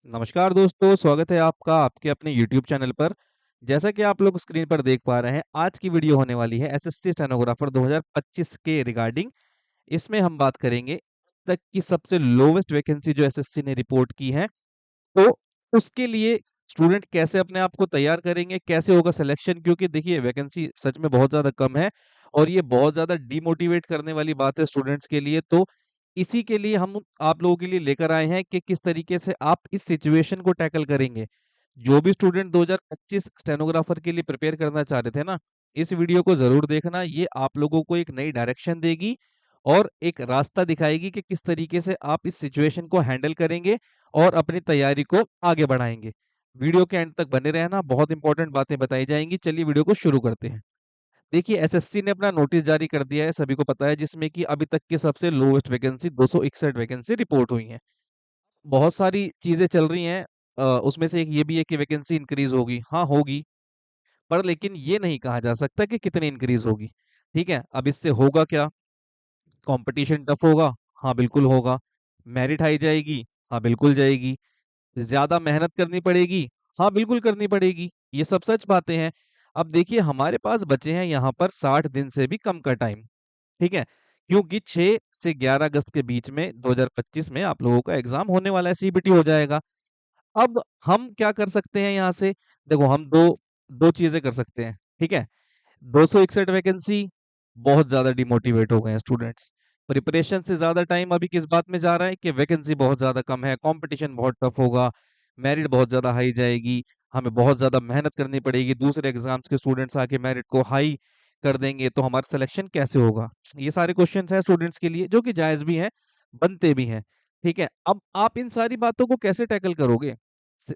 नमस्कार दोस्तों, स्वागत है आपका आपके अपने YouTube चैनल पर। जैसा कि आप लोग स्क्रीन पर देख पा रहे हैं, आज की वीडियो होने वाली है एसएससी स्टेनोग्राफर 2025 के रिगार्डिंग। इसमें हम बात करेंगे अब तक की सबसे लोवेस्ट वैकेंसी जो एसएससी ने रिपोर्ट की है, तो उसके लिए स्टूडेंट कैसे अपने आप को तैयार करेंगे, कैसे होगा सिलेक्शन। क्योंकि देखिए वैकेंसी सच में बहुत ज़्यादा कम है और ये बहुत ज़्यादा डिमोटिवेट करने वाली बात है स्टूडेंट्स के लिए। तो इसी के लिए हम आप लोगों के लिए लेकर आए हैं कि किस तरीके से आप इस सिचुएशन को टैकल करेंगे। जो भी स्टूडेंट 2025 स्टेनोग्राफर के लिए प्रिपेयर करना चाह रहे थे ना, इस वीडियो को ज़रूर देखना। ये आप लोगों को एक नई डायरेक्शन देगी और एक रास्ता दिखाएगी कि किस तरीके से आप इस सिचुएशन को हैंडल करेंगे और अपनी तैयारी को आगे बढ़ाएंगे। वीडियो के एंड तक बने रहना, बहुत इंपॉर्टेंट बातें बताई जाएंगी। चलिए वीडियो को शुरू करते हैं। देखिए एसएससी ने अपना नोटिस जारी कर दिया है, सभी को पता है, जिसमें कि अभी तक की सबसे लोवेस्ट वैकेंसी 261 वैकेंसी रिपोर्ट हुई है। बहुत सारी चीजें चल रही हैं। उसमें से एक ये भी है कि वैकेंसी इंक्रीज होगी। हाँ होगी, पर लेकिन ये नहीं कहा जा सकता कि कितनी इंक्रीज होगी। ठीक है, अब इससे होगा क्या? कंपटीशन टफ होगा। हाँ बिल्कुल होगा। मेरिट हाई जाएगी। हाँ बिल्कुल जाएगी। ज्यादा मेहनत करनी पड़ेगी। हाँ बिल्कुल करनी पड़ेगी। ये सब सच बातें हैं। अब देखिए हमारे पास बचे हैं यहाँ पर 60 दिन से भी कम का टाइम। ठीक है, क्योंकि 6 से 11 अगस्त के बीच में 2025 में आप लोगों का एग्जाम होने वाला है, सीबीटी हो जाएगा। अब हम क्या कर सकते हैं यहाँ से? देखो हम दो दो चीजें कर सकते हैं। ठीक है, 261 वैकेंसी, बहुत ज्यादा डिमोटिवेट हो गए हैं स्टूडेंट्स। प्रिपरेशन से ज्यादा टाइम अभी किस बात में जा रहा है कि वैकेंसी बहुत ज्यादा कम है, कंपटीशन बहुत टफ होगा, मेरिट बहुत ज्यादा हाई जाएगी, हमें बहुत ज्यादा मेहनत करनी पड़ेगी, दूसरे एग्जाम्स के स्टूडेंट्स आके मेरिट को हाई कर देंगे तो हमारा सिलेक्शन कैसे होगा। ये सारे क्वेश्चंस हैं स्टूडेंट्स के लिए, जो कि जायज भी हैं, बनते भी हैं। ठीक है, अब आप इन सारी बातों को कैसे टैकल करोगे?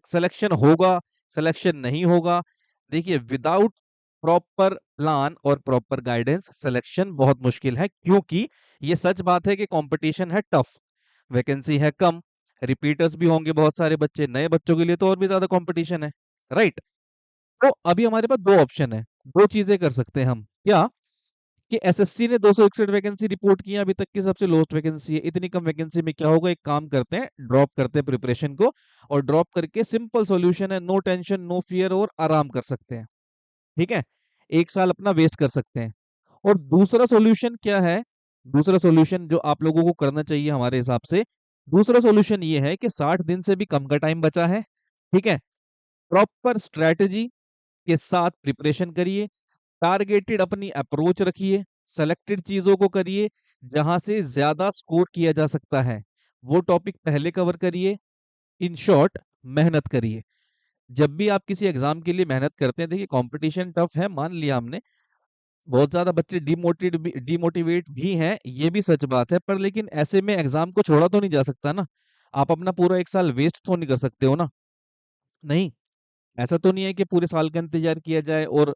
सिलेक्शन होगा, सिलेक्शन नहीं होगा। देखिए विदाउट प्रॉपर प्लान और प्रॉपर गाइडेंस सिलेक्शन बहुत मुश्किल है, क्योंकि ये सच बात है कि कंपटीशन है टफ, वैकेंसी है कम, रिपीटर्स भी होंगे बहुत सारे बच्चे, नए बच्चों के लिए तो और भी ज्यादा कंपटीशन है। राइट, तो अभी हमारे पास दो ऑप्शन है, दो चीजें कर सकते हैं हम। क्या? कि एसएससी ने 261 वैकेंसी रिपोर्ट की है, अभी तक की सबसे लोएस्ट वैकेंसी है। इतनी कम वैकेंसी में क्या होगा, एक काम करते हैं, ड्रॉप करते हैं प्रिपरेशन को, और ड्रॉप करके सिंपल सॉल्यूशन है, नो टेंशन नो फियर, और आराम कर सकते हैं। ठीक है, एक साल अपना वेस्ट कर सकते हैं। और दूसरा सॉल्यूशन क्या है? दूसरा सॉल्यूशन जो आप लोगों को करना चाहिए हमारे हिसाब से, दूसरा सॉल्यूशन ये है कि 60 दिन से भी कम का टाइम बचा है। ठीक है, प्रॉपर स्ट्रेटजी के साथ प्रिपरेशन करिए, टारगेटेड अपनी अप्रोच रखिए, सेलेक्टेड चीजों को करिए, जहां से ज्यादा स्कोर किया जा सकता है वो टॉपिक पहले कवर करिए। इन शॉर्ट, मेहनत करिए। जब भी आप किसी एग्जाम के लिए मेहनत करते हैं, देखिए कंपटीशन टफ है, मान लिया हमने, बहुत ज्यादा बच्चे डिमोटिवेट भी हैं, ये भी सच बात है, पर लेकिन ऐसे में एग्जाम को छोड़ा तो नहीं जा सकता ना। आप अपना पूरा एक साल वेस्ट तो नहीं कर सकते हो ना। नहीं, ऐसा तो नहीं है कि पूरे साल का इंतजार किया जाए और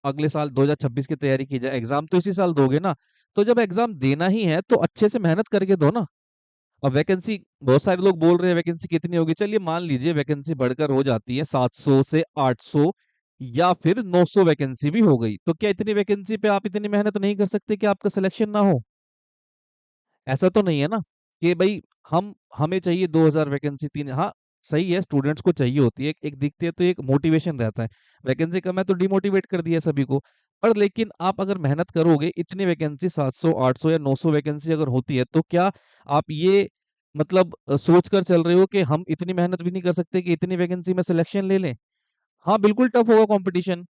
अगले साल 2026 की तैयारी की जाए। एग्जाम तो इसी साल दोगे ना, तो जब एग्जाम देना ही है तो अच्छे से मेहनत करके दो ना। अब वैकेंसी, बहुत सारे लोग बोल रहे हैं वैकेंसी कितनी होगी, चलिए मान लीजिए वैकेंसी बढ़कर हो जाती है 700 से 800 या फिर 900 वैकेंसी भी हो गई, तो क्या इतनी वैकेंसी पे आप इतनी मेहनत नहीं कर सकते कि आपका सिलेक्शन ना हो? ऐसा तो नहीं है ना कि भाई हम हमें चाहिए 2000 वैकेंसी, तीन, हाँ सही है, स्टूडेंट्स को चाहिए होती है, एक दिखती है तो एक मोटिवेशन रहता है। वैकेंसी कम है तो डिमोटिवेट कर दिया सभी को। पर लेकिन आप अगर मेहनत करोगे, इतनी वैकेंसी 700 800 या 900 वैकेंसी अगर होती है, तो क्या आप ये मतलब सोच कर चल रहे हो कि हम इतनी मेहनत भी नहीं कर सकते कि इतनी वैकेंसी में सिलेक्शन ले लें? हाँ बिल्कुल टफ होगा कंपटीशन,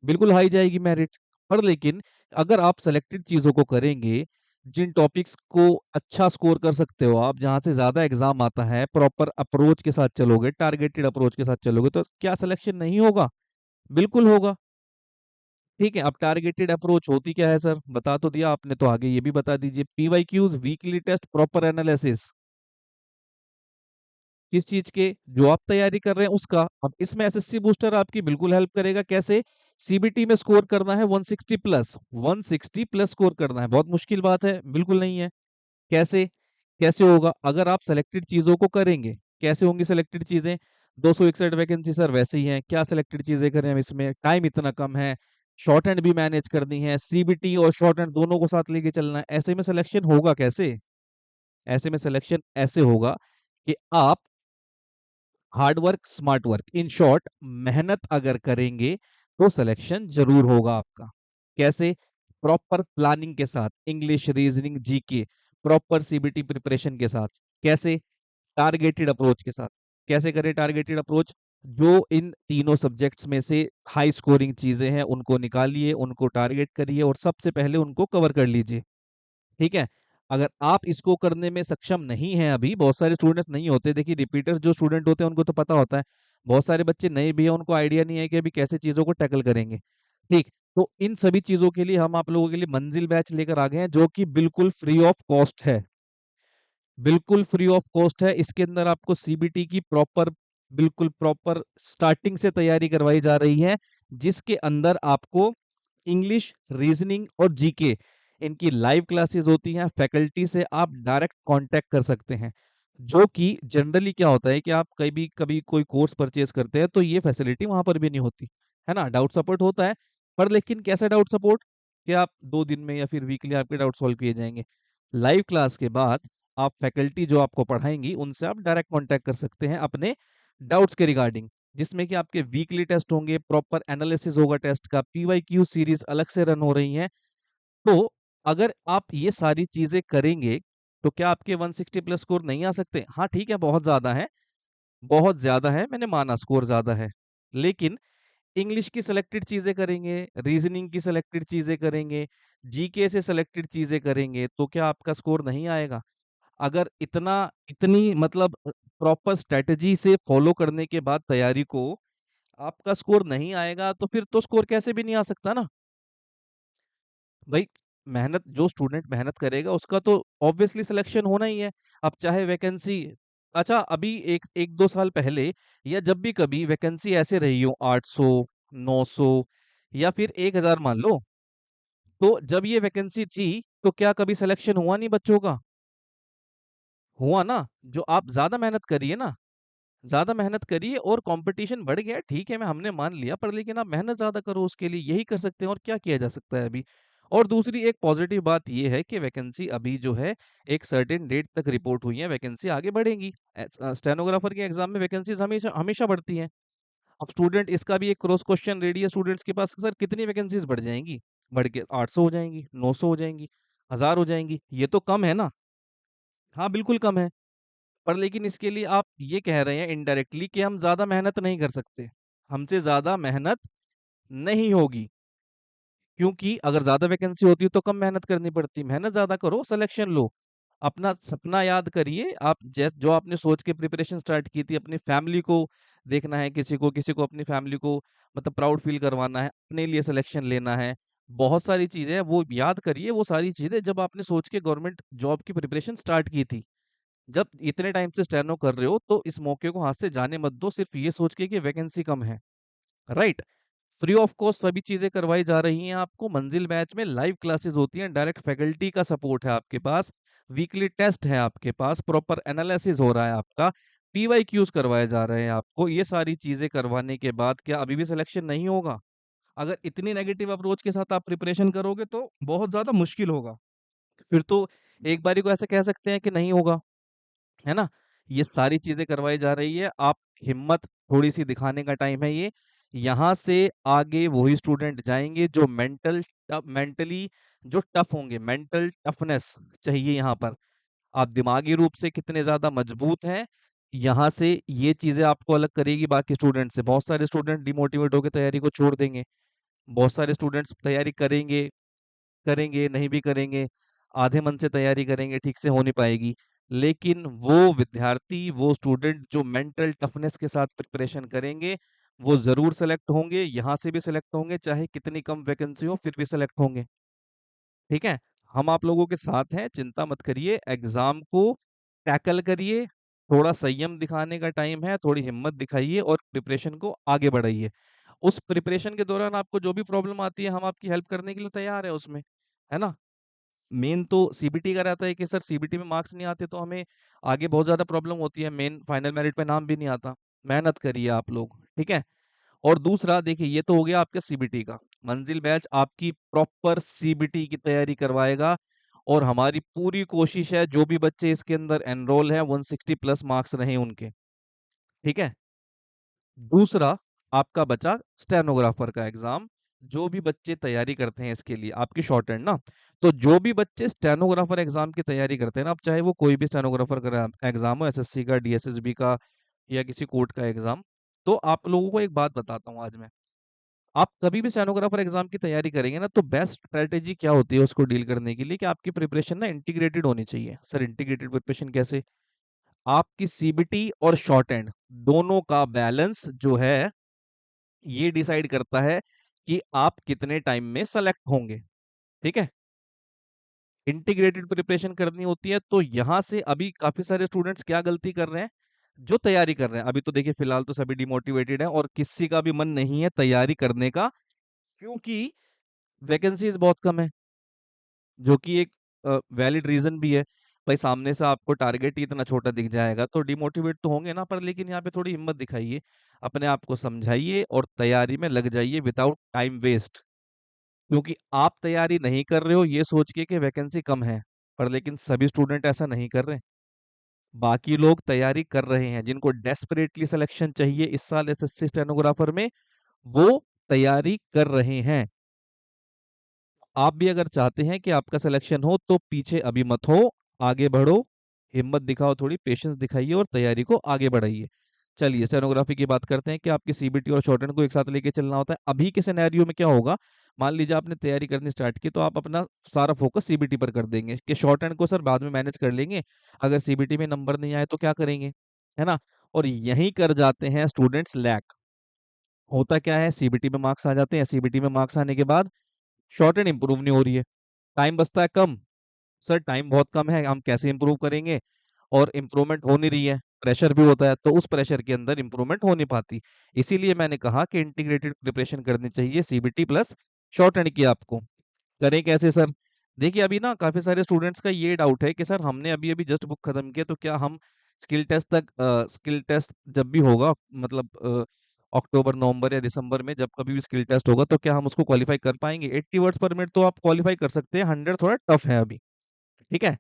बिल्कुल हाई जाएगी मेरिट। पर लेकिन अगर आप सेलेक्टेड चीजों को करेंगे, जिन टॉपिक्स को अच्छा स्कोर कर सकते हो आप, जहां से ज्यादा एग्जाम आता है, प्रॉपर अप्रोच के साथ चलोगे, टारगेटेड अप्रोच के साथ चलोगे, तो क्या सिलेक्शन नहीं होगा? बिल्कुल होगा। ठीक है, अब टारगेटेड अप्रोच होती क्या है सर, बता तो दिया आपने, तो आगे ये भी बता दीजिए। PYQs, weekly test, proper analysis. किस चीज के? जो आप तैयारी कर रहे हैं उसका। अब इसमें एसएससी बूस्टर आपकी बिल्कुल हेल्प करेगा। कैसे? सीबीटी में स्कोर करना है 160 प्लस, 160 प्लस स्कोर करना है, बहुत मुश्किल बात है, बिल्कुल नहीं है। कैसे? कैसे होगा अगर आप सेलेक्टेड चीजों को करेंगे? कैसे होंगी सेलेक्टेड चीजें? 261 वैकेंसी सर वैसे ही है, क्या सेलेक्टेड चीजें करें हम इसमें, टाइम इतना कम है, शॉर्ट हैंड भी मैनेज करनी है, सीबीटी और शॉर्ट हैंड दोनों को साथ लेके चलना है, ऐसे में सिलेक्शन होगा कैसे? ऐसे में सिलेक्शन ऐसे होगा कि आप hard work smart work, in short मेहनत अगर करेंगे तो सिलेक्शन जरूर होगा आपका। कैसे? प्रॉपर प्लानिंग के साथ, English, reasoning, GK, proper CBT preparation के साथ। कैसे? टारगेटेड अप्रोच के साथ। कैसे करें टारगेटेड अप्रोच? जो इन तीनों सब्जेक्ट्स में से हाई स्कोरिंग चीजें हैं उनको निकालिए, उनको टारगेट करिए और सबसे पहले उनको कवर कर लीजिए। ठीक है? अगर आप इसको करने में सक्षम नहीं हैं, अभी बहुत सारे स्टूडेंट्स नहीं होते, देखिए रिपीटर्स जो स्टूडेंट होते हैं उनको तो पता होता है, बहुत सारे बच्चे नए भी हैं, उनको आइडिया नहीं है कि अभी कैसे चीजों को टैकल करेंगे। ठीक, तो इन सभी चीजों के लिए हम आप लोगों के लिए मंजिल बैच लेकर आ गए हैं, जो कि बिल्कुल फ्री ऑफ कॉस्ट है। बिल्कुल फ्री ऑफ कॉस्ट है। इसके अंदर आपको सीबीटी की प्रॉपर, बिल्कुल प्रॉपर स्टार्टिंग से तैयारी करवाई जा रही है, जिसके अंदर आपको इंग्लिश, रीजनिंग और जीके, इनकी लाइव क्लासेस होती हैं। फैकल्टी से आप डायरेक्ट कांटेक्ट कर सकते हैं। जो कि जनरली क्या होता है कि आप कभी कभी कोई कोर्स परचेज करते हैं तो ये फैसिलिटी वहां पर भी नहीं होती है ना। डाउट सपोर्ट होता है, पर लेकिन कैसा डाउट सपोर्ट कि आप 2 दिन में या फिर वीकली आपके डाउट सॉल्व किए जाएंगे। लाइव क्लास के बाद आप फैकल्टी जो आपको पढ़ाएंगी उनसे आप डायरेक्ट कांटेक्ट कर सकते हैं अपने डाउट्स के रिगार्डिंग, जिसमें कि आपके वीकली टेस्ट होंगे, प्रॉपर एनालिसिस होगा टेस्ट का, पीवाईक्यू सीरीज अलग से रन हो रही हैं। तो अगर आप ये सारी चीजें करेंगे तो क्या आपके 160 प्लस स्कोर नहीं आ सकते? हाँ ठीक है, बहुत ज्यादा है, बहुत ज्यादा है, मैंने माना स्कोर ज्यादा है, लेकिन इंग्लिश की सिलेक्टेड चीजें करेंगे, रीजनिंग की सिलेक्टेड चीजें करेंगे, जीके से सिलेक्टेड चीजें करेंगे, तो क्या आपका स्कोर नहीं आएगा? अगर इतना, इतनी मतलब प्रॉपर स्ट्रेटजी से फॉलो करने के बाद तैयारी को आपका स्कोर नहीं आएगा, तो फिर तो स्कोर कैसे भी नहीं आ सकता ना भाई। मेहनत, जो स्टूडेंट मेहनत करेगा उसका तो ऑब्वियसली सिलेक्शन होना ही है। अब चाहे वैकेंसी, अच्छा अभी एक एक 2 साल पहले या जब भी कभी वैकेंसी ऐसे रही हो 800, 900 या फिर 1000 मान लो, तो जब ये वैकेंसी थी तो क्या कभी सिलेक्शन हुआ नहीं बच्चों का? हुआ ना। जो आप ज्यादा मेहनत करिए ना, ज्यादा मेहनत करिए और कंपटीशन बढ़ गया, ठीक है, मैं हमने मान लिया, पर लेकिन आप मेहनत ज्यादा करो उसके लिए, यही कर सकते हैं और क्या किया जा सकता है अभी। और दूसरी एक पॉजिटिव बात यह है कि वैकेंसी अभी जो है एक सर्टेन डेट तक रिपोर्ट हुई है, वैकेंसी आगे बढ़ेंगी। स्टेनोग्राफर के एग्जाम में वैकेंसीज हमेशा हमेशा बढ़ती हैं। अब स्टूडेंट इसका भी एक क्रॉस क्वेश्चन रेडी है स्टूडेंट्स के पास, सर कितनी वैकेंसीज बढ़ जाएंगी? बढ़ के 800 हो जाएंगी, 900 हो जाएंगी, 1000 हो जाएंगी, ये तो कम है ना। हाँ बिल्कुल कम है, पर लेकिन इसके लिए आप ये कह रहे हैं इनडायरेक्टली कि हम ज्यादा मेहनत नहीं कर सकते, हमसे ज्यादा मेहनत नहीं होगी। क्योंकि अगर ज्यादा वैकेंसी होती है तो कम मेहनत करनी पड़ती, मेहनत ज्यादा करो, सिलेक्शन लो। अपना सपना याद करिए, आप जो आपने सोच के प्रिपरेशन स्टार्ट की थी, अपनी फैमिली को देखना है, किसी को अपनी फैमिली को मतलब प्राउड फील करवाना है, अपने लिए सिलेक्शन लेना है, बहुत सारी चीजें हैं, वो याद करिए वो सारी चीजें जब आपने सोच के गवर्नमेंट जॉब की प्रिपरेशन स्टार्ट की थी। जब इतने टाइम से स्टेनो कर रहे हो तो इस मौके को हाथ से जाने मत दो, सिर्फ ये सोच के कि वैकेंसी कम है। राइट? फ्री ऑफ कॉस्ट सभी चीजें करवाई जा रही हैं आपको। मंजिल बैच में लाइव क्लासेस होती हैं, डायरेक्ट फैकल्टी का सपोर्ट है आपके पास, वीकली टेस्ट है आपके पास, प्रॉपर एनालिसिस हो रहा है आपका, पीवाईक्यूज करवाए जा रहे हैं आपको। ये सारी चीजें करवाने के बाद क्या अभी भी सिलेक्शन नहीं होगा? अगर इतनी नेगेटिव अप्रोच के साथ आप प्रिपरेशन करोगे तो बहुत ज्यादा मुश्किल होगा। फिर तो एक बारी को ऐसे कह सकते हैं कि नहीं होगा, है ना। ये सारी चीजें करवाई जा रही है, आप हिम्मत थोड़ी सी दिखाने का टाइम है ये। यहाँ से आगे वही स्टूडेंट जाएंगे जो मेंटली जो टफ होंगे, मेंटल टफनेस चाहिए यहाँ पर। आप दिमागी रूप से कितने ज्यादा मजबूत हैं, यहाँ से ये चीजें आपको अलग करेगी बाकी स्टूडेंट से। बहुत सारे स्टूडेंट डिमोटिवेट होकर तैयारी को छोड़ देंगे, बहुत सारे स्टूडेंट्स तैयारी करेंगे, करेंगे नहीं भी करेंगे, आधे मन से तैयारी करेंगे, ठीक से हो नहीं पाएगी। लेकिन वो विद्यार्थी, वो स्टूडेंट जो मेंटल टफनेस के साथ प्रिपरेशन करेंगे, वो जरूर सेलेक्ट होंगे, यहाँ से भी सेलेक्ट होंगे, चाहे कितनी कम वैकेंसी हो फिर भी सेलेक्ट होंगे। ठीक है? हम आप लोगों के साथ हैं, चिंता मत करिए, एग्जाम को टैकल करिए। थोड़ा संयम दिखाने का टाइम है, थोड़ी हिम्मत दिखाइए और प्रिपरेशन को आगे बढ़ाइए। उस प्रिपरेशन के दौरान आपको जो भी प्रॉब्लम आती है हम आपकी हेल्प करने के लिए तैयार है उसमें, है ना। मेन तो सीबीटी का रहता है कि सर सीबीटी में मार्क्स नहीं आते तो हमें आगे बहुत ज्यादा प्रॉब्लम होती है, मेन फाइनल मेरिट पे नाम भी नहीं आता। मेहनत करिए आप लोग, ठीक है। और दूसरा देखिए, ये तो हो गया आपके सीबीटी का। मंजिल बैच आपकी प्रॉपर सीबीटी की तैयारी करवाएगा, और हमारी पूरी कोशिश है जो भी बच्चे इसके अंदर एनरोल हैं 160 प्लस मार्क्स रहे उनके। ठीक है। दूसरा आपका बचा स्टेनोग्राफर का एग्जाम। जो भी बच्चे तैयारी करते हैं इसके लिए, आपकी शॉर्ट हैंड ना, तो जो भी बच्चे स्टेनोग्राफर एग्जाम की तैयारी करते हैं ना, आप चाहे वो कोई भी स्टेनोग्राफर का एग्जाम हो, एसएससी का, डीएसएसबी का, या किसी कोर्ट का एग्जाम, तो आप लोगों को एक बात बताता हूँ आज मैं। आप कभी भी स्टेनोग्राफर एग्जाम की तैयारी करेंगे ना, तो बेस्ट स्ट्रेटेजी क्या होती है उसको डील करने के लिए, कि आपकी प्रिपरेशन ना इंटीग्रेटेड होनी चाहिए। सर इंटीग्रेटेड प्रिपरेशन कैसे? आपकी सीबीटी और शॉर्ट हैंड दोनों का बैलेंस जो है, ये डिसाइड करता है कि आप कितने टाइम में सेलेक्ट होंगे। ठीक है। इंटीग्रेटेड प्रिपरेशन करनी होती है, तो यहां से अभी काफी सारे स्टूडेंट्स क्या गलती कर रहे हैं, जो तैयारी कर रहे हैं अभी, तो देखिए फिलहाल तो सभी डिमोटिवेटेड हैं और किसी का भी मन नहीं है तैयारी करने का, क्योंकि वैकेंसीज बहुत कम है, जो कि एक वैलिड रीजन भी है। भाई सामने से आपको टारगेट ही इतना छोटा दिख जाएगा तो डिमोटिवेट तो होंगे ना, पर लेकिन यहाँ पे थोड़ी हिम्मत दिखाइए, अपने आप को समझाइए और तैयारी में लग जाइए विदाउट टाइम वेस्ट। क्योंकि आप तैयारी नहीं कर रहे हो ये सोच के कि वैकेंसी कम है, पर लेकिन सभी स्टूडेंट ऐसा नहीं कर रहे। बाकी लोग तैयारी कर रहे हैं, जिनको डेस्परेटली सिलेक्शन चाहिए इस साल एसएससी स्टेनोग्राफर में, वो तैयारी कर रहे हैं। आप भी अगर चाहते हैं कि आपका सिलेक्शन हो तो पीछे अभी मत हो, आगे बढ़ो, हिम्मत दिखाओ, थोड़ी पेशेंस दिखाइए और तैयारी को आगे बढ़ाइए। चलिए स्टेनोग्राफी की बात करते हैं कि आपकी सीबीटी और शॉर्टहैंड को एक साथ लेके चलना होता है। अभी के सिनेरियो में क्या होगा, मान लीजिए आपने तैयारी करनी स्टार्ट की, तो आप अपना सारा फोकस सीबीटी पर कर देंगे कि शॉर्टहैंड को सर बाद में मैनेज कर लेंगे, अगर सीबीटी में नंबर नहीं आए तो क्या करेंगे, है ना। और यही कर जाते हैं स्टूडेंट्स लैक। होता क्या है, सीबीटी में मार्क्स आ जाते हैं, सीबीटी में मार्क्स आने के बाद शॉर्ट एंड इंप्रूव नहीं हो रही है, टाइम बचता है कम। सर टाइम बहुत कम है, हम कैसे इंप्रूव करेंगे, और इंप्रूवमेंट हो नहीं रही है, प्रेशर भी होता है, तो उस प्रेशर के अंदर इंप्रूवमेंट हो नहीं पाती। इसीलिए मैंने कहा कि इंटीग्रेटेड प्रिपरेशन करनी चाहिए सीबीटी प्लस शॉर्ट एंड की। आपको करें कैसे सर? देखिए अभी ना काफी सारे स्टूडेंट्स का ये डाउट है कि सर हमने अभी अभी जस्ट बुक खत्म किया, तो क्या हम स्किल टेस्ट जब भी होगा, मतलब अक्टूबर नवंबर या दिसंबर में जब कभी भी स्किल टेस्ट होगा, तो क्या हम उसको क्वालिफाई कर पाएंगे? 80 वर्ड्स पर मिनट तो आप क्वालिफाई कर सकते हैं, 100 थोड़ा टफ है अभी। ठीक है।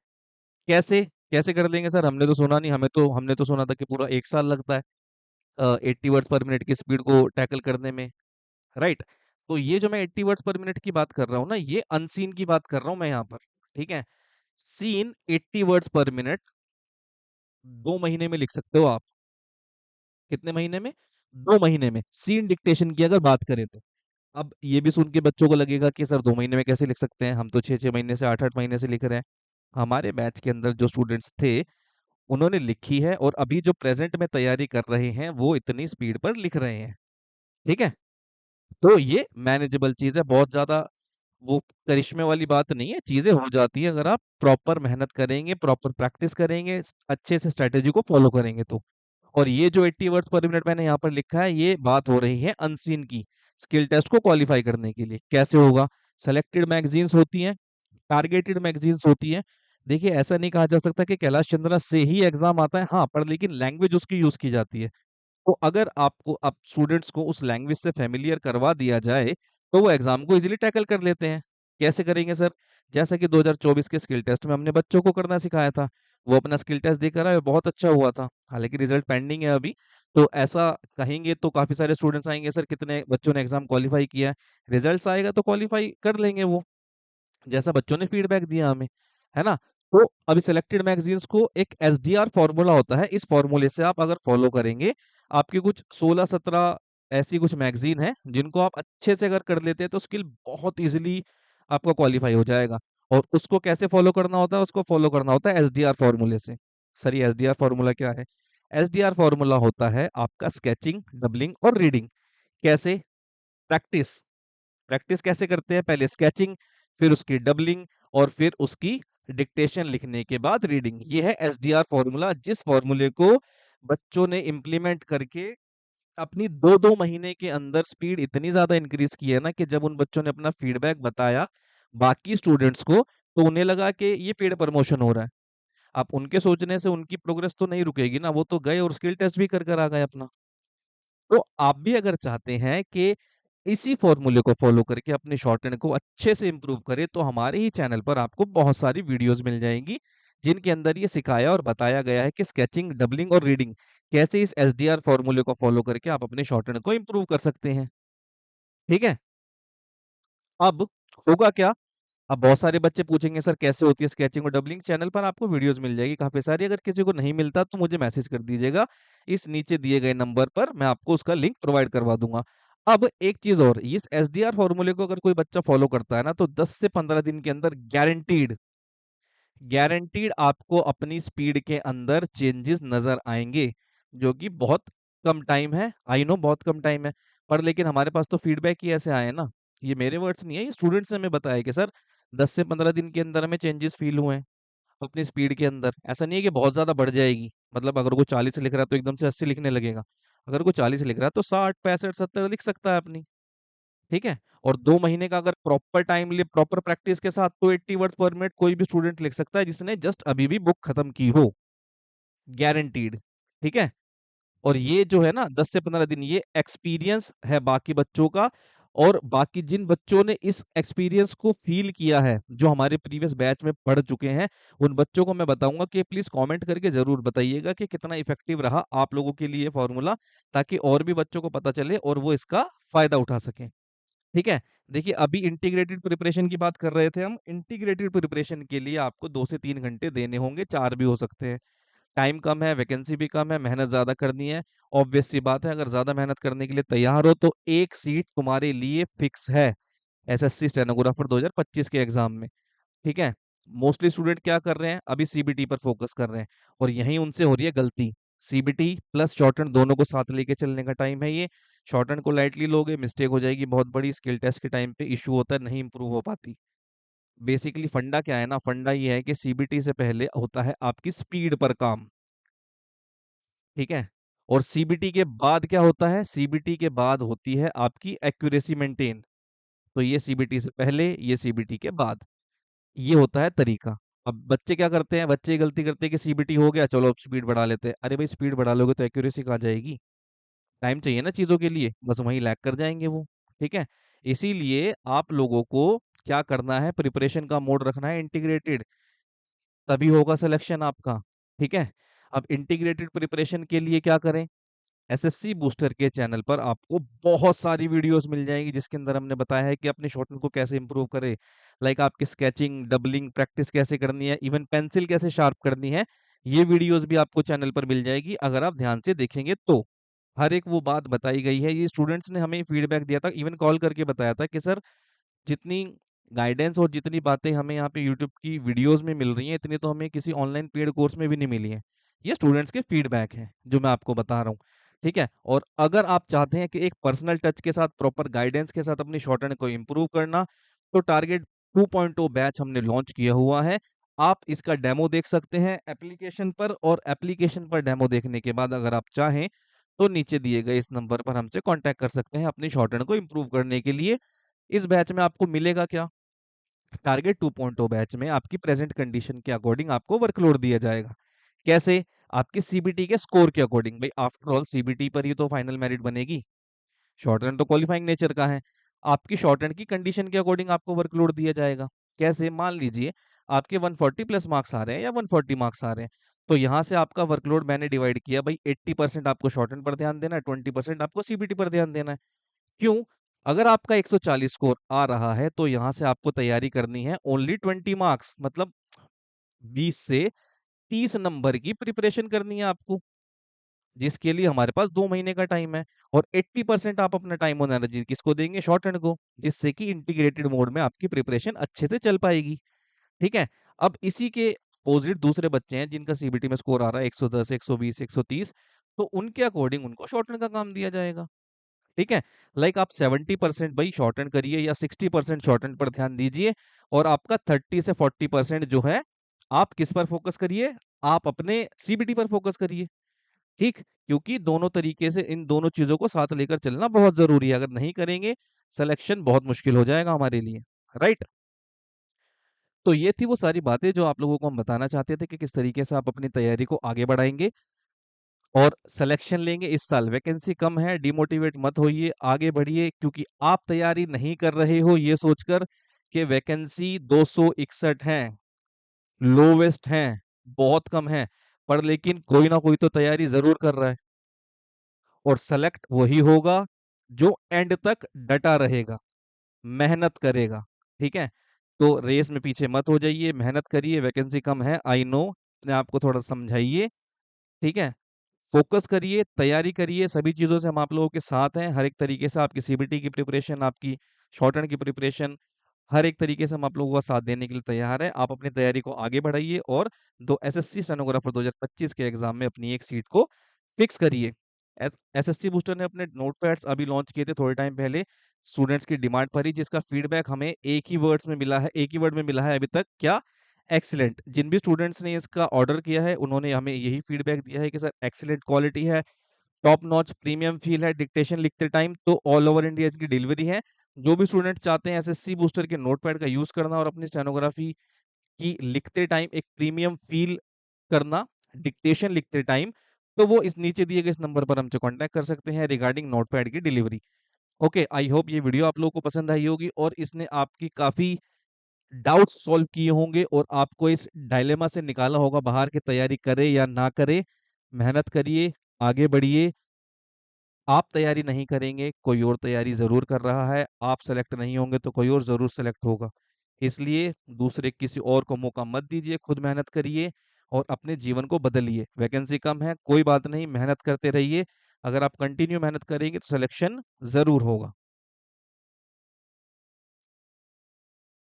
कैसे कैसे कर लेंगे सर? हमने तो सुना नहीं, हमने तो सुना था कि पूरा 1 साल लगता है 80 वर्ड्स पर मिनट की स्पीड को टैकल करने में। राइट। तो ये जो मैं 80 वर्ड्स पर मिनट की बात कर रहा हूँ ना, ये अनसीन की बात कर रहा हूँ मैं यहाँ पर। ठीक है। सीन 80 वर्ड्स पर मिनट 2 महीने में लिख सकते हो आप। कितने महीने में? 2 महीने में। सीन डिक्टेशन की अगर बात करें तो अब ये भी सुन के बच्चों को लगेगा कि सर 2 महीने में कैसे लिख सकते हैं, हम तो 6-6 महीने से 8-8 महीने से लिख रहे हैं। हमारे बैच के अंदर जो स्टूडेंट्स थे उन्होंने लिखी है, और अभी जो प्रेजेंट में तैयारी कर रहे हैं वो इतनी स्पीड पर लिख रहे हैं। ठीक है। तो ये मैनेजेबल चीज है, बहुत ज्यादा वो करिश्मे वाली बात नहीं है, चीजें हो जाती है अगर आप प्रॉपर मेहनत करेंगे, प्रॉपर प्रैक्टिस करेंगे, अच्छे से स्ट्रेटेजी को फॉलो करेंगे तो। और ये जो 80 वर्ड्स पर मिनट मैंने यहाँ पर लिखा है, ये बात हो रही है अनसीन की। स्किल टेस्ट को क्वालिफाई करने के लिए कैसे होगा? सेलेक्टेड मैगजीन्स होती हैं, टारगेटेड मैगजीन्स होती हैं। देखिए ऐसा नहीं कहा जा सकता कि कैलाश चंद्रा से ही एग्जाम आता है, हाँ, पर लेकिन लैंग्वेज उसकी यूज की जाती है। तो अगर आपको अब स्टूडेंट्स को उस लैंग्वेज से फेमिलियर करवा दिया जाए, तो वो एग्जाम को इजीली टैकल कर लेते हैं। कैसे करेंगे सर? जैसा कि 2024 के स्किल टेस्ट में हमने बच्चों को करना सिखाया था, वो अपना स्किल टेस्ट देकर आए, बहुत अच्छा हुआ था। हालांकि रिजल्ट पेंडिंग है अभी, तो ऐसा कहेंगे तो काफी सारे स्टूडेंट्स आएंगे, सर कितने बच्चों ने एग्जाम क्वालिफाई किया है? रिजल्ट्स आएगा तो क्वालिफाई कर लेंगे वो, जैसा बच्चों ने फीडबैक दिया हमें, है ना। तो अभी सिलेक्टेड मैगजीन्स को एक एसडीआर फॉर्मूला होता है, इस फॉर्मूले से आप अगर फॉलो करेंगे, आपके कुछ 16-17 ऐसी कुछ मैगजीन है जिनको आप अच्छे से अगर कर लेते हैं तो स्किल बहुत इजीली आपका क्वालिफाई हो जाएगा। और उसको कैसे फॉलो करना होता है? उसको फॉलो करना होता है एसडीआर फॉर्मूले से। सर ये एसडीआर फॉर्मूला क्या है? एसडीआर फॉर्मूला होता है आपका स्केचिंग, डबलिंग और रीडिंग। कैसे? प्रैक्टिस। प्रैक्टिस कैसे करते हैं? पहले स्केचिंग, फिर उसकी डबलिंग, और फिर उसकी डिक्टेशन लिखने के बाद रीडिंग। ये है एसडीआर फॉर्मूला, जिस फॉर्मूले को बच्चों ने इंप्लीमेंट करके अपनी 2-2 महीने के अंदर स्पीड इतनी ज्यादा इंक्रीज की है ना, कि जब उन बच्चों ने अपना फीडबैक बताया बाकी स्टूडेंट्स को, तो उन्हें लगा कि ये पेड प्रमोशन हो रहा है। अब उनके सोचने से उनकी प्रोग्रेस तो नहीं रुकेगी ना, वो तो गए और स्किल टेस्ट भी कर कर आ गए अपना। तो आप भी अगर चाहते हैं कि इसी फॉर्मूले को फॉलो करके अपने शॉर्टहैंड को अच्छे से इंप्रूव करें, तो हमारे ही चैनल पर आपको बहुत सारी वीडियोस मिल जाएंगी, जिनके अंदर ये सिखाया और बताया गया है कि स्केचिंग, डबलिंग और रीडिंग कैसे इस एसडीआर फॉर्मूले को फॉलो करके आप अपने शॉर्ट हैंड को इंप्रूव कर सकते हैं। ठीक है। अब होगा क्या, अब बहुत सारे बच्चे पूछेंगे सर कैसे होती है स्केचिंग और डबलिंग। चैनल पर आपको वीडियोस मिल जाएगी काफी सारी, अगर किसी को नहीं मिलता तो मुझे मैसेज कर दीजिएगा, इस नीचे दिए गए नंबर पर मैं आपको उसका लिंक प्रोवाइड करवा दूंगा। अब एक चीज और, इस एसडीआर फॉर्मूले को अगर कोई बच्चा फॉलो करता है ना, तो 10 से 15 दिन के अंदर गारंटीड गारंटीड आपको अपनी स्पीड के अंदर चेंजेस नजर आएंगे, जो कि बहुत कम टाइम है। आई नो बहुत कम टाइम है, पर लेकिन हमारे पास तो फीडबैक ही ऐसे आए हैं ना, ये मेरे वर्ड्स नहीं है, ये स्टूडेंट्स ने हमें बताया कि सर 10 से 15 दिन के अंदर हमें चेंजेस फील हुए हैं अपनी स्पीड के अंदर। ऐसा नहीं है कि बहुत ज्यादा बढ़ जाएगी, मतलब अगर वो 40 लिख रहा है तो एकदम से 80 लिखने लगेगा। अगर वो 40 लिख रहा है तो 60, 65, 70 लिख सकता है अपनी। ठीक है। और 2 महीने का अगर प्रॉपर टाइम ले, प्रॉपर प्रैक्टिस के साथ, तो 80 वर्ड्स पर मिनट कोई भी स्टूडेंट लिख सकता है जिसने जस्ट अभी भी बुक खत्म की हो, गारंटीड। ठीक है। और ये जो है ना 10 से 15 दिन, ये एक्सपीरियंस है बाकी बच्चों का। और बाकी जिन बच्चों ने इस एक्सपीरियंस को फील किया है, जो हमारे प्रीवियस बैच में पढ़ चुके हैं, उन बच्चों को मैं बताऊंगा कि प्लीज कमेंट करके जरूर बताइएगा कि कितना इफेक्टिव रहा आप लोगों के लिए फॉर्मूला, ताकि और भी बच्चों को पता चले और वो इसका फायदा उठा सकें। ठीक है। देखिए, अभी इंटीग्रेटेड प्रिपरेशन की बात कर रहे थे हम। इंटीग्रेटेड प्रिपरेशन के लिए आपको 2 से 3 घंटे देने होंगे, 4 भी हो सकते हैं। टाइम कम है, वैकेंसी भी कम है, मेहनत ज्यादा करनी है। ऑब्वियस सी बात है, अगर ज्यादा मेहनत करने के लिए तैयार हो तो एक सीट तुम्हारे लिए फिक्स है एसएससी स्टेनोग्राफर 2025 के एग्जाम में। ठीक है। मोस्टली स्टूडेंट क्या कर रहे हैं, अभी सीबीटी पर फोकस कर रहे हैं, और यहीं उनसे हो रही है गलती। सीबीटी प्लस शॉर्टहैंड दोनों को साथ लेके चलने का टाइम है ये। शॉर्टहैंड को लाइटली लोगे, मिस्टेक हो जाएगी बहुत बड़ी, स्किल टेस्ट के टाइम पे इशू होता है, नहीं इंप्रूव हो पाती। बेसिकली फंडा क्या है ना, फंडा ये है कि सीबीटी से पहले होता है आपकी स्पीड पर काम। ठीक है। और सीबीटी के बाद क्या होता है, सीबीटी के बाद होती है आपकी एक्यूरेसी मेंटेन। तो ये सीबीटी से पहले, ये सीबीटी के बाद, ये होता है तरीका। अब बच्चे क्या करते हैं, बच्चे ये गलती करते हैं कि सीबीटी हो गया, चलो अब स्पीड बढ़ा लेते हैं। अरे भाई, स्पीड बढ़ा लोगे तो एक्यूरेसी कहाँ जाएगी, टाइम चाहिए ना चीजों के लिए, बस वहीं लैग कर जाएंगे वो। ठीक है। इसीलिए आप लोगों को क्या करना है, प्रिपरेशन का मोड रखना है इंटीग्रेटेड, तभी होगा सिलेक्शन आपका। ठीक है। अब इंटीग्रेटेड प्रिपरेशन के लिए क्या करें, एसएससी बूस्टर के चैनल पर आपको बहुत सारी वीडियोस मिल जाएंगी, जिसके अंदर हमने बताया है कि अपने शॉर्टकट को कैसे इंप्रूव करें, लाइक आपकी स्केचिंग, डबलिंग प्रैक्टिस कैसे करनी है, इवन पेंसिल कैसे शार्प करनी है। ये वीडियोस भी आपको चैनल पर मिल जाएगी अगर आप ध्यान से देखेंगे तो। हर एक वो बात बताई गई है, ये स्टूडेंट्स ने हमें फीडबैक दिया था, इवन कॉल करके बताया था कि सर जितनी गाइडेंस और जितनी बातें हमें यहाँ पे यूट्यूब की वीडियोस में मिल रही हैं, इतनी तो हमें किसी ऑनलाइन पेड कोर्स में भी नहीं मिली है। ये स्टूडेंट्स के फीडबैक है जो मैं आपको बता रहा हूँ। ठीक है। और अगर आप चाहते हैं कि एक पर्सनल टच के साथ, प्रॉपर गाइडेंस के साथ अपनी शॉर्टहैंड को इम्प्रूव करना, तो टारगेट 2.0 बैच हमने लॉन्च किया हुआ है। आप इसका डेमो देख सकते हैं एप्लीकेशन पर, और एप्लीकेशन पर डेमो देखने के बाद अगर आप चाहें तो नीचे दिए गए इस नंबर पर हमसे कांटेक्ट कर सकते हैं अपनी शॉर्टहैंड को इम्प्रूव करने के लिए। इस बैच में आपको मिलेगा क्या, टारगेट 2.0 बैच में आपकी प्रेजेंट कंडीशन के अकॉर्डिंग आपको वर्कलोड दिया जाएगा। कैसे, आपकी सीबीटी के स्कोर के अकॉर्डिंग। भाई आफ्टर ऑल सीबीटी पर ही तो फाइनल मेरिट बनेगी, शॉर्ट रन तो क्वालिफाइंग नेचर का है। आपकी शॉर्ट रन की कंडीशन के अकॉर्डिंग आपको वर्कलोड दिया जाएगा। कैसे, मान लीजिए आपके 140 प्लस मार्क्स आ रहे हैं या 140 मार्क्स आ रहे हैं, तो यहाँ से आपका वर्कलोड मैंने डिवाइड किया, भाई 80% आपको शॉर्ट रन पर ध्यान देना है, 20% आपको सीबीटी पर ध्यान देना है। क्यों, अगर आपका 140 स्कोर आ रहा है तो यहां से आपको तैयारी करनी है ओनली 20 मार्क्स, मतलब 20 से 30 नंबर की प्रिपरेशन करनी है आपको, जिसके लिए हमारे पास 2 महीने का टाइम है। और 80% आप अपना टाइम और एनर्जी किसको देंगे, शॉर्ट हैंड को, जिससे कि इंटीग्रेटेड मोड में आपकी प्रिपरेशन अच्छे से चल पाएगी। ठीक है। अब इसी के अपोजिट दूसरे बच्चे हैं जिनका सीबीटी में स्कोर आ रहा है 110, 120, 130, तो उनके अकॉर्डिंग उनको शॉर्ट हैंड का काम दिया जाएगा। ठीक है। लाइक आप 70% भाई शॉर्ट एंड करिए या 60% शॉर्ट एंड पर ध्यान दीजिए, और आपका 30 से 40% जो है आप किस पर फोकस करिए, आप अपने सीबीटी पर फोकस करिए। ठीक, क्योंकि दोनों तरीके से इन दोनों चीजों को साथ लेकर चलना बहुत जरूरी है, अगर नहीं करेंगे सिलेक्शन बहुत मुश्किल हो जाएगा हमारे लिए। राइट। तो ये थी वो सारी बातें जो आप लोगों को हम बताना चाहते थे कि किस तरीके से आप अपनी तैयारी को आगे बढ़ाएंगे और सिलेक्शन लेंगे। इस साल वैकेंसी कम है, डिमोटिवेट मत होइए, आगे बढ़िए, क्योंकि आप तैयारी नहीं कर रहे हो ये सोचकर कि वैकेंसी 261 है, लोवेस्ट है। बहुत कम है, पर लेकिन कोई ना कोई तो तैयारी ज़रूर कर रहा है और सेलेक्ट वही होगा जो एंड तक डटा रहेगा, मेहनत करेगा, ठीक है? तो रेस में पीछे मत हो जाइए, मेहनत करिए, वैकेंसी कम है, आई नो, अपने आप को थोड़ा समझाइए, ठीक है? फोकस करिए, तैयारी करिए, सभी चीज़ों से हम आप लोगों के साथ हैं, हर एक तरीके से आपकी सीबीटी की प्रिपरेशन, आपकी शॉर्ट हैंड की प्रिपरेशन, हर एक तरीके से हम आप लोगों का साथ देने के लिए तैयार हैं। आप अपनी तैयारी को आगे बढ़ाइए और दो एसएससी स्टेनोग्राफर 2025 के एग्जाम में अपनी एक सीट को फिक्स करिए। एसएससी बूस्टर ने अपने नोटपैड्स अभी लॉन्च किए थे थोड़े टाइम पहले, स्टूडेंट्स की डिमांड पर ही, जिसका फीडबैक हमें एक ही वर्ड में मिला है अभी तक, क्या? एक्सीलेंट। जिन भी स्टूडेंट्स ने इसका ऑर्डर किया है उन्होंने हमें यही फीडबैक दिया है कि सर एक्सीलेंट क्वालिटी है, टॉप नॉच प्रीमियम फील है, डिक्टेशन लिखते टाइम तो ऑल ओवर इंडिया इसकी डिलीवरी है। जो भी स्टूडेंट चाहते हैं एसएससी बूस्टर के नोटपैड का यूज करना और अपनी स्टेनोग्राफी की लिखते टाइम एक प्रीमियम फील करना, डिक्टेशन लिखते टाइम, तो वो इस नीचे दिए गए इस नंबर पर हमसे कांटेक्ट कर सकते हैं रिगार्डिंग नोटपैड की डिलीवरी। ओके, आई होप ये वीडियो आप लोगों को पसंद आई होगी और इसने आपकी काफी डाउट्स सॉल्व किए होंगे और आपको इस डायलेमा से निकाला होगा बाहर की तैयारी करे या ना करे। मेहनत करिए, आगे बढ़िए। आप तैयारी नहीं करेंगे, कोई और तैयारी ज़रूर कर रहा है, आप सेलेक्ट नहीं होंगे तो कोई और ज़रूर सेलेक्ट होगा। इसलिए दूसरे किसी और को मौका मत दीजिए, खुद मेहनत करिए और अपने जीवन को बदलिए। वैकेंसी कम है, कोई बात नहीं, मेहनत करते रहिए। अगर आप कंटिन्यू मेहनत करेंगे तो सिलेक्शन ज़रूर होगा।